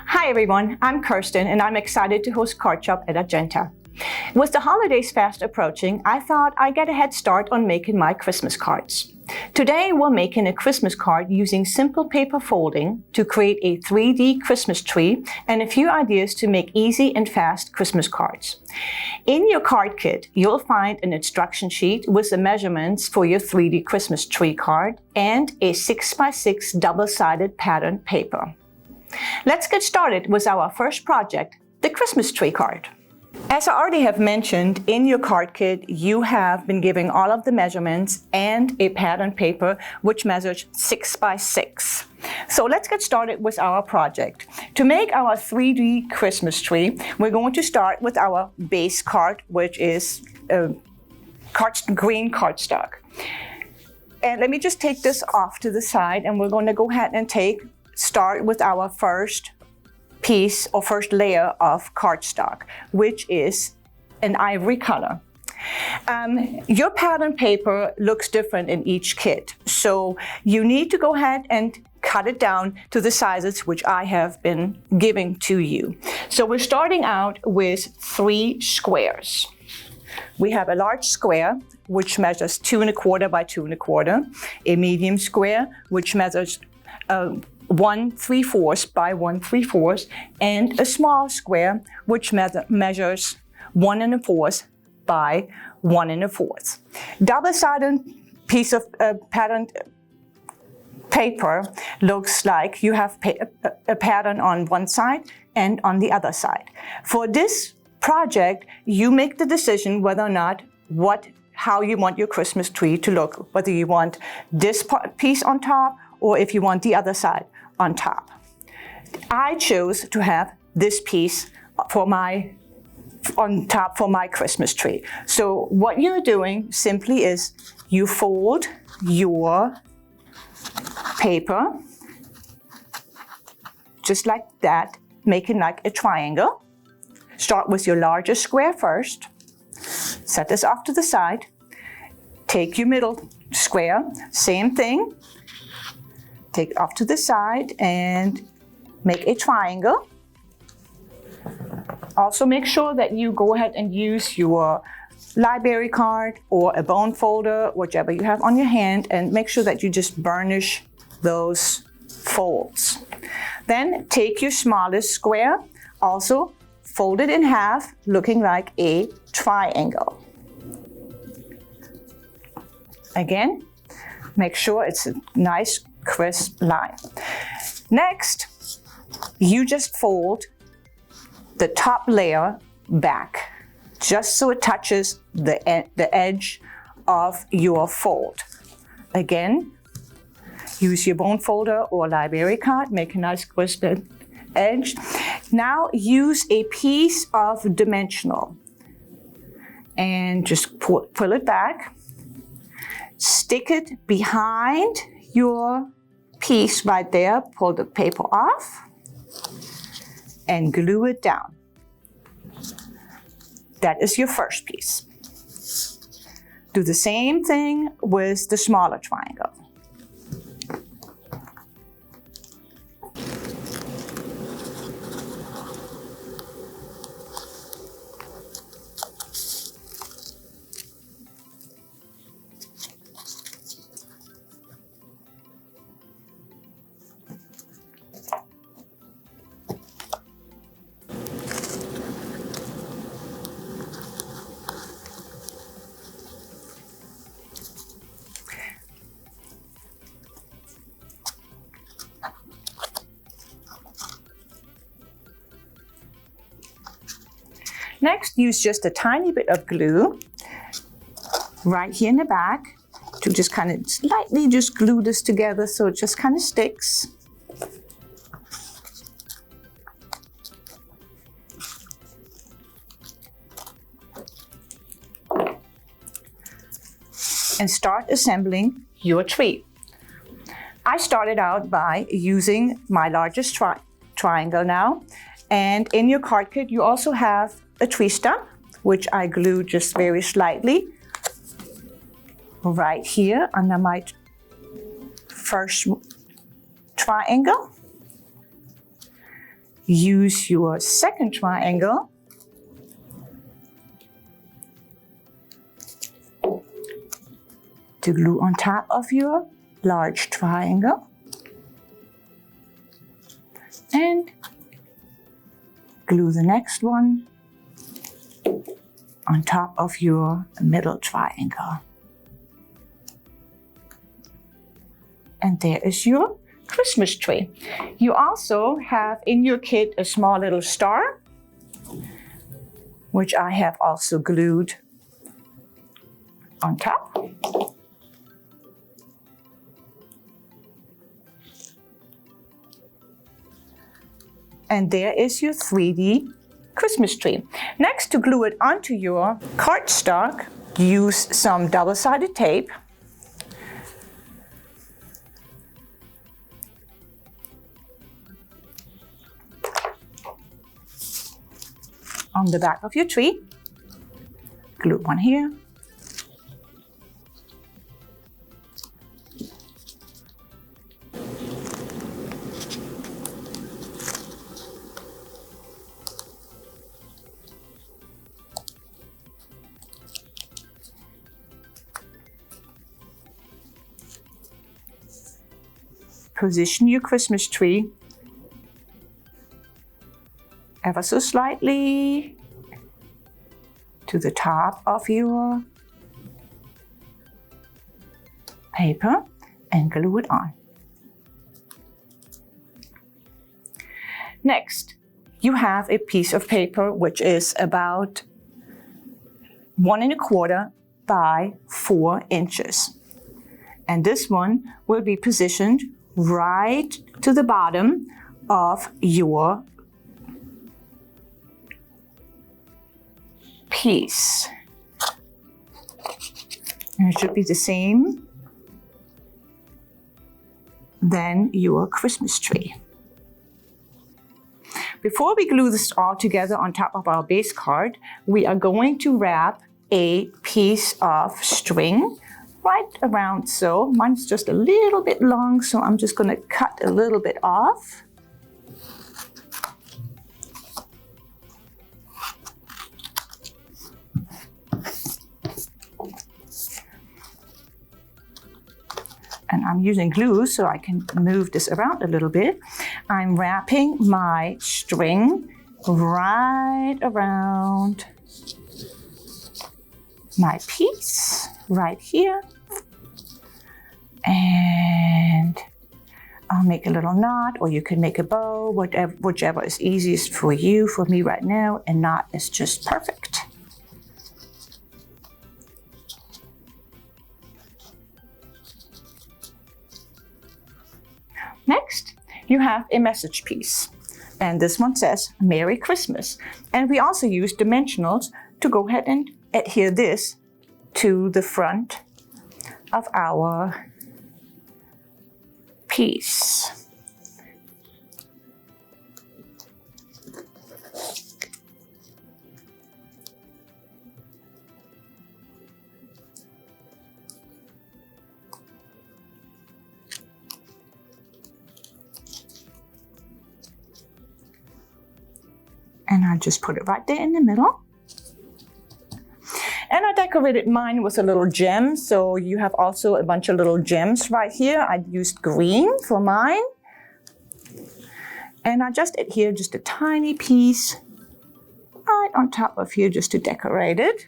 Hi everyone, I'm Kerstin and I'm excited to host Card Shop at Argenta. With the holidays fast approaching, I thought I'd get a head start on making my Christmas cards. Today we're making a Christmas card using simple paper folding to create a 3D Christmas tree and a few ideas to make easy and fast Christmas cards. In your card kit, you'll find an instruction sheet with the measurements for your 3D Christmas tree card and a 6x6 double-sided pattern paper. Let's get started with our first project, the Christmas tree card. As I already have mentioned, in your card kit, you have been given all of the measurements and a pattern paper which measures 6x6. So let's get started with our project. To make our 3D Christmas tree, we're going to start with our base card, which is green cardstock. And let me just take this off to the side, and we're going to go ahead and start with our first piece or first layer of cardstock, which is an ivory color. Your pattern paper looks different in each kit, so you need to go ahead and cut it down to the sizes which I have been giving to you. So we're starting out with 3 squares. We have a large square which measures 2 1/4 by 2 1/4, a medium square which measures 1 3/4 by 1 3/4, and a small square which measures 1 1/4 by 1 1/4. Double-sided piece of pattern paper looks like you have a pattern on one side and on the other side. For this project, you make the decision whether or not how you want your Christmas tree to look, whether you want this piece on top or if you want the other side on top. I chose to have this piece on top for my Christmas tree. So what you're doing simply is you fold your paper just like that, making like a triangle. Start with your largest square first. Set this off to the side. Take your middle square, same thing. Take it off to the side and make a triangle. Also make sure that you go ahead and use your library card or a bone folder, whichever you have on your hand, and make sure that you just burnish those folds. Then take your smallest square, also fold it in half, looking like a triangle. Again, make sure it's a nice crisp line. Next, you just fold the top layer back, just so it touches the edge of your fold. Again, use your bone folder or library card, make a nice crisp edge. Now use a piece of dimensional and just pull it back. Stick it behind your piece right there, pull the paper off and glue it down. That is your first piece. Do the same thing with the smaller triangle. Next, use just a tiny bit of glue right here in the back to just kind of slightly just glue this together so it just kind of sticks. And start assembling your tree. I started out by using my largest triangle now, and in your card kit you also have a tree stump, which I glued just very slightly right here under my first triangle. use your second triangle to glue on top of your large triangle. And glue the next one on top of your middle triangle. And there is your Christmas tree. You also have in your kit a small little star, which I have also glued on top. And there is your 3D Christmas tree. Next, to glue it onto your cardstock, use some double-sided tape. On the back of your tree. Glue one here. Position your Christmas tree ever so slightly to the top of your paper and glue it on. Next, you have a piece of paper which is about 1 1/4 by 4 inches. And this one will be positioned right to the bottom of your piece. And it should be the same than your Christmas tree. Before we glue this all together on top of our base card, we are going to wrap a piece of string right around so. Mine's just a little bit long, so I'm just going to cut a little bit off. And I'm using glue so I can move this around a little bit. I'm wrapping my string right around my piece right here. And I'll make a little knot, or you can make a bow, whichever is easiest for you. For me right now, a knot is just perfect. Next, you have a message piece. And this one says, Merry Christmas. And we also use dimensionals to go ahead and adhere this to the front of our piece. And I just put it right there in the middle. And I decorated mine with a little gem, so you have also a bunch of little gems right here. I used green for mine. And I just adhere just a tiny piece right on top of here just to decorate it.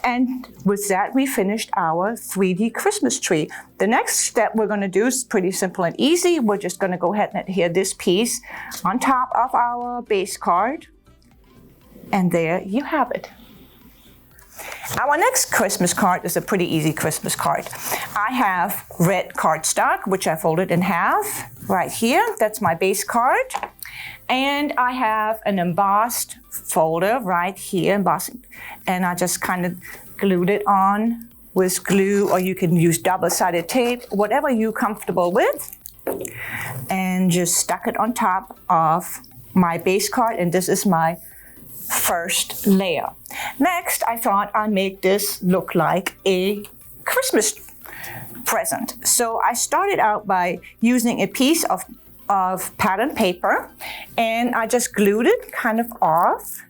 And with that, we finished our 3D Christmas tree. The next step we're going to do is pretty simple and easy. We're just going to go ahead and adhere this piece on top of our base card. And there you have it. Our next Christmas card is a pretty easy Christmas card. I have red cardstock, which I folded in half right here. That's my base card. And I have an embossed folder right here, embossing. And I just kind of glued it on with glue, or you can use double-sided tape, whatever you're comfortable with. And just stuck it on top of my base card. And this is my first layer. Next, I thought I'd make this look like a Christmas present. So I started out by using a piece of of pattern paper, and I just glued it kind of off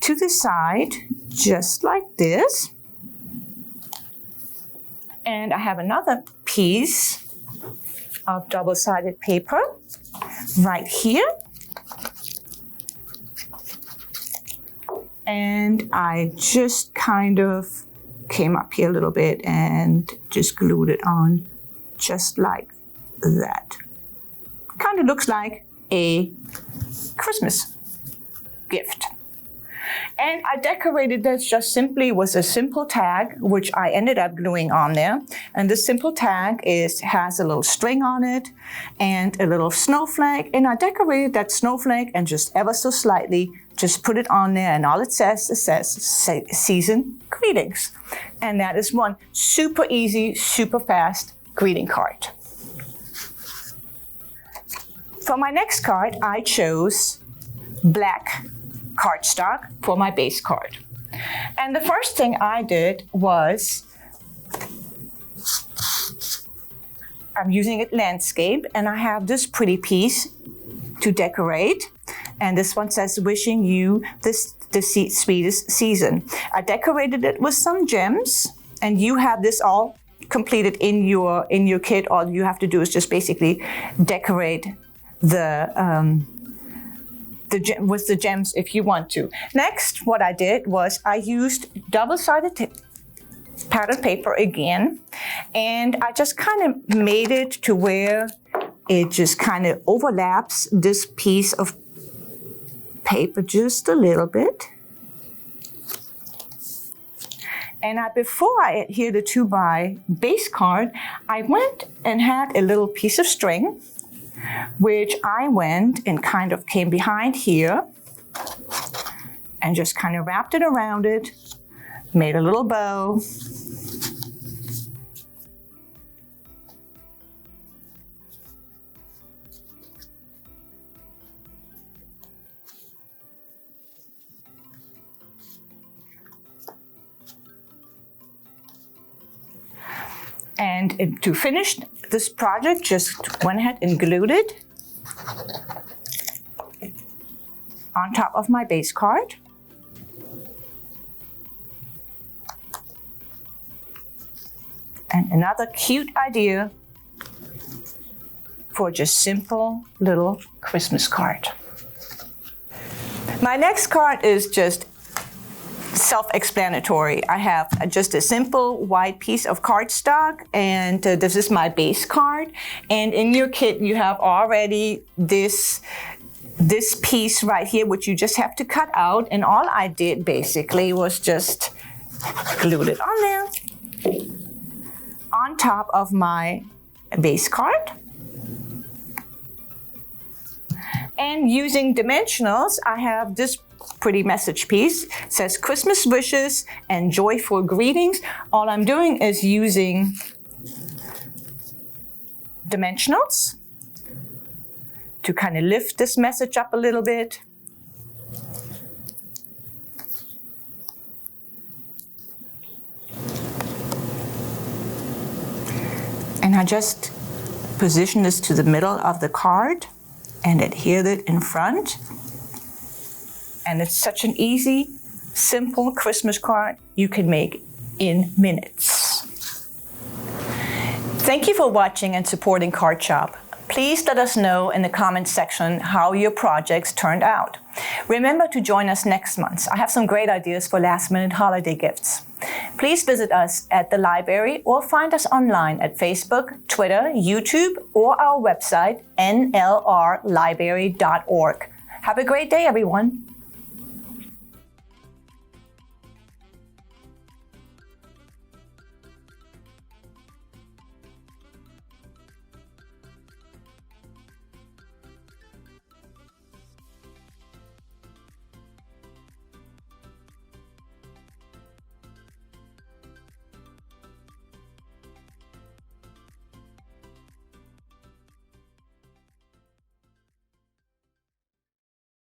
to the side, just like this. And I have another piece of double-sided paper right here. And I just kind of came up here a little bit and just glued it on just like that. Kind of looks like a Christmas gift. And I decorated this just simply with a simple tag, which I ended up gluing on there. And this simple tag has a little string on it and a little snowflake. And I decorated that snowflake and just ever so slightly just put it on there. And all it says season greetings. And that is one super easy, super fast greeting card. For my next card, I chose black cardstock for my base card. And the first thing I did was, I'm using it landscape, and I have this pretty piece to decorate. And this one says, wishing you the sweetest season. I decorated it with some gems, and you have this all completed in your kit. All you have to do is just basically decorate with the gems if you want to. Next, what I did was I used double-sided pattern paper again, and I just kind of made it to where it just kind of overlaps this piece of paper just a little bit. And before I adhered it to my base card, I went and had a little piece of string, which I went and kind of came behind here and just kind of wrapped it around it, made a little bow. And to finish this project, just went ahead and glued it on top of my base card. And another cute idea for just simple little Christmas card. My next card is just self-explanatory. I have just a simple white piece of cardstock, and this is my base card. And in your kit, you have already this piece right here, which you just have to cut out. And all I did basically was just glued it on there, on top of my base card. And using dimensionals, I have this pretty message piece. It says Christmas wishes and joyful greetings. All I'm doing is using dimensionals to kind of lift this message up a little bit. And I just position this to the middle of the card and adhere it in front. And it's such an easy, simple Christmas card you can make in minutes. Thank you for watching and supporting Card Shop. Please let us know in the comments section how your projects turned out. Remember to join us next month. I have some great ideas for last-minute holiday gifts. Please visit us at the library or find us online at Facebook, Twitter, YouTube, or our website, nlrlibrary.org. Have a great day, everyone.